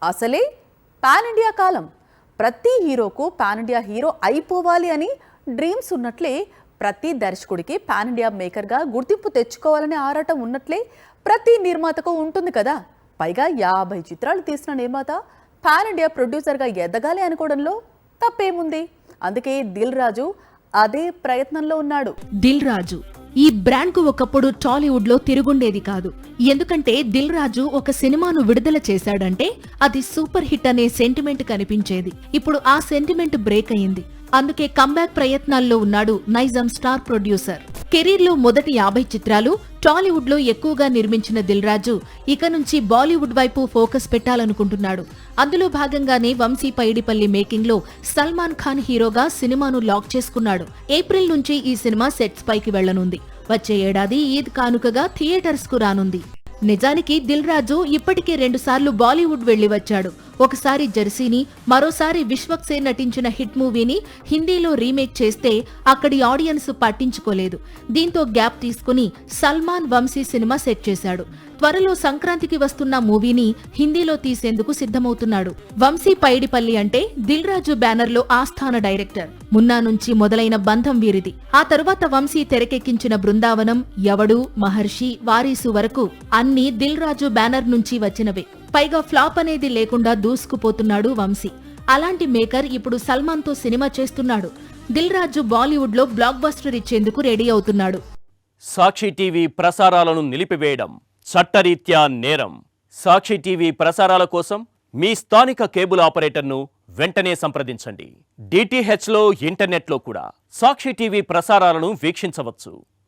అసలే pan India కాలం. ప్రతి హీరోకు pan India hero అయిపోవాలి అని డ్రీమ్స్ ఉన్నట్లే ప్రతి దర్శకుడికి పాన్ ఇండియా మేకర్గా గుర్తింపు తెచ్చుకోవాలనే ఆరాటం ఉన్నట్లే ప్రతి నిర్మాతకు ఉంటుంది కదా. పైగా 50 చిత్రాలు తీసిన నిర్మాత పాన్ ఇండియా ప్రొడ్యూసర్గా ఎదగాలి అనుకోవడంలో తప్పేముంది? అందుకే దిల్ రాజు అదే ప్రయత్నంలో ఉన్నాడు. దిల్ రాజు ఈ బ్రాండ్ కు ఒకప్పుడు టాలీవుడ్ లో తిరుగుండేది కాదు. ఎందుకంటే దిల్ రాజు ఒక సినిమాను విడుదల చేశాడంటే అది సూపర్ హిట్ అనే సెంటిమెంట్ కనిపించేది. ఇప్పుడు ఆ సెంటిమెంట్ బ్రేక్ అయింది. అందుకే కంబ్యాక్ ప్రయత్నాల్లో ఉన్నాడు నైజాం స్టార్ ప్రొడ్యూసర్. కెరీర్ లో మొదటి 50 చిత్రాలు టాలీవుడ్ లో ఎక్కువగా నిర్మించిన దిల్ రాజు ఇక నుంచి బాలీవుడ్ వైపు ఫోకస్ పెట్టాలనుకుంటున్నాడు. అందులో భాగంగానే వంశీ పైడిపల్లి మేకింగ్ లో సల్మాన్ ఖాన్ హీరోగా సినిమాను లాక్ చేసుకున్నాడు. ఏప్రిల్ నుంచి ఈ సినిమా సెట్స్ పైకి వెళ్లనుంది. వచ్చే ఏడాది ఈద్ కానుకగా థియేటర్స్ కు రానుంది. నిజానికి దిల్ రాజు ఇప్పటికే 2 సార్లు బాలీవుడ్ వెళ్లి వచ్చాడు. ఒకసారి జెర్సీని, మరోసారి విశ్వక్ సేన్ నటించిన హిట్ మూవీని హిందీలో రీమేక్ చేస్తే అక్కడి ఆడియన్స్ పట్టించుకోలేదు. దీంతో గ్యాప్ తీసుకుని సల్మాన్ వంశీ సినిమా సెట్ చేశాడు. త్వరలో సంక్రాంతికి వస్తున్న మూవీని హిందీలో తీసేందుకు సిద్ధమవుతున్నాడు. వంశీ పైడిపల్లి అంటే దిల్ రాజు బ్యానర్ లో ఆస్థాన డైరెక్టర్. మున్నా నుంచి మొదలైన బంధం వీరిది. ఆ తరువాత వంశీ తెరకెక్కించిన బృందావనం, ఎవడు, మహర్షి, వారీసు వరకు అన్ని దిల్ రాజు బ్యానర్ నుంచి వచ్చినవే. పైగా ఫ్లాప్ అనేది లేకుండా దూసుకుపోతున్నాడు వంశీ. అలాంటి మేకర్ ఇప్పుడు సల్మాన్ తో సినిమా చేస్తున్నాడు. దిల్ రాజు బాలీవుడ్ లో బ్లాక్ బస్టర్ ఇచ్చేందుకు రెడీ అవుతున్నాడు. సాక్షి టీవీ ప్రసారాలను నిలిపివేయడం చట్టరీత్యా నేరం. సాక్షి టీవీ ప్రసారాల కోసం మీ స్థానిక కేబుల్ ఆపరేటర్ను వెంటనే సంప్రదించండి. డిటిహెచ్లో, ఇంటర్నెట్లో కూడా సాక్షి టీవీ ప్రసారాలను వీక్షించవచ్చు.